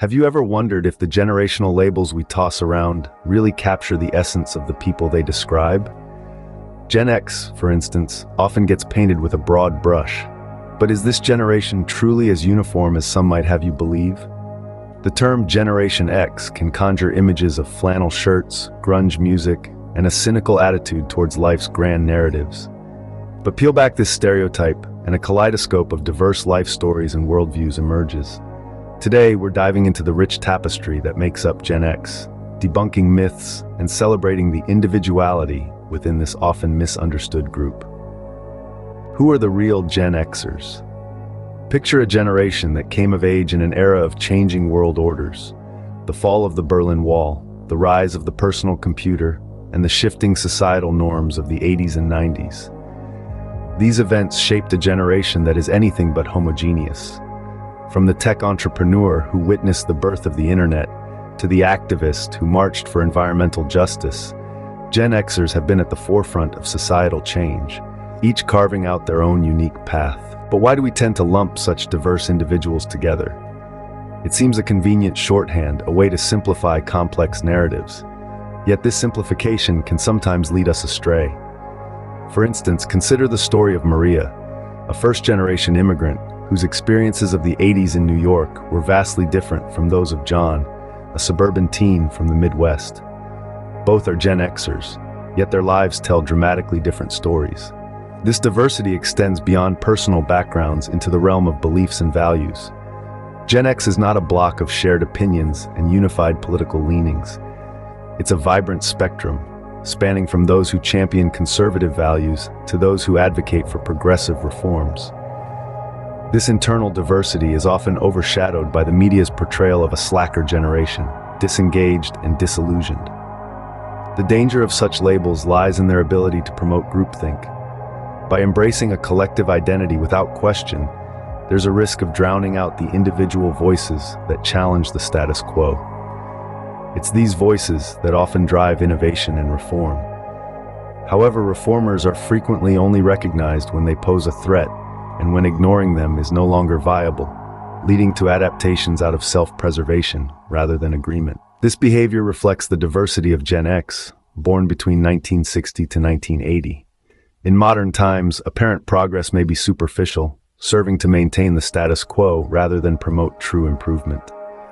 Have you ever wondered if the generational labels we toss around really capture the essence of the people they describe? Gen X, for instance, often gets painted with a broad brush. But is this generation truly as uniform as some might have you believe? The term Generation X can conjure images of flannel shirts, grunge music, and a cynical attitude towards life's grand narratives. But peel back this stereotype, and a kaleidoscope of diverse life stories and worldviews emerges. Today, we're diving into the rich tapestry that makes up Gen X, debunking myths and celebrating the individuality within this often misunderstood group. Who are the real Gen Xers? Picture a generation that came of age in an era of changing world orders. The fall of the Berlin Wall, the rise of the personal computer, and the shifting societal norms of the 80s and 90s. These events shaped a generation that is anything but homogeneous. From the tech entrepreneur who witnessed the birth of the internet, to the activist who marched for environmental justice, Gen Xers have been at the forefront of societal change, each carving out their own unique path. But why do we tend to lump such diverse individuals together? It seems a convenient shorthand, a way to simplify complex narratives. Yet this simplification can sometimes lead us astray. For instance, consider the story of Maria, a first-generation immigrant whose experiences of the 80s in New York were vastly different from those of John, a suburban teen from the Midwest. Both are Gen Xers, yet their lives tell dramatically different stories. This diversity extends beyond personal backgrounds into the realm of beliefs and values. Gen X is not a block of shared opinions and unified political leanings. It's a vibrant spectrum, spanning from those who champion conservative values to those who advocate for progressive reforms. This internal diversity is often overshadowed by the media's portrayal of a slacker generation, disengaged and disillusioned. The danger of such labels lies in their ability to promote groupthink. By embracing a collective identity without question, there's a risk of drowning out the individual voices that challenge the status quo. It's these voices that often drive innovation and reform. However, reformers are frequently only recognized when they pose a threat, and when ignoring them is no longer viable, leading to adaptations out of self-preservation rather than agreement. This behavior reflects the diversity of Gen X, born between 1960 to 1980. In modern times, apparent progress may be superficial, serving to maintain the status quo rather than promote true improvement.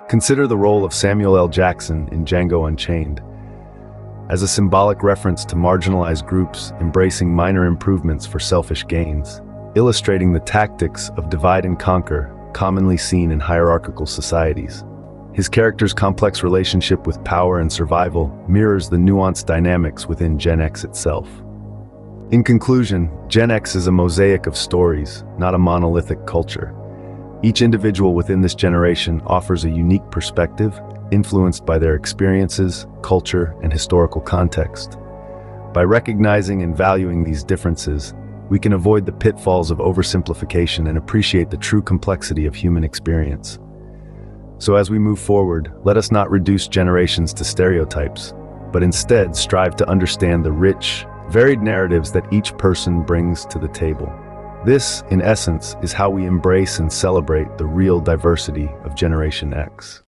Consider the role of Samuel L. Jackson in Django Unchained. As a symbolic reference to marginalized groups embracing minor improvements for selfish gains, illustrating the tactics of divide and conquer commonly seen in hierarchical societies. His character's complex relationship with power and survival mirrors the nuanced dynamics within Gen X itself. In conclusion, Gen X is a mosaic of stories, not a monolithic culture. Each individual within this generation offers a unique perspective, influenced by their experiences, culture, and historical context. By recognizing and valuing these differences, we can avoid the pitfalls of oversimplification and appreciate the true complexity of human experience. So as we move forward, let us not reduce generations to stereotypes, but instead strive to understand the rich, varied narratives that each person brings to the table. This, in essence, is how we embrace and celebrate the real diversity of Generation X.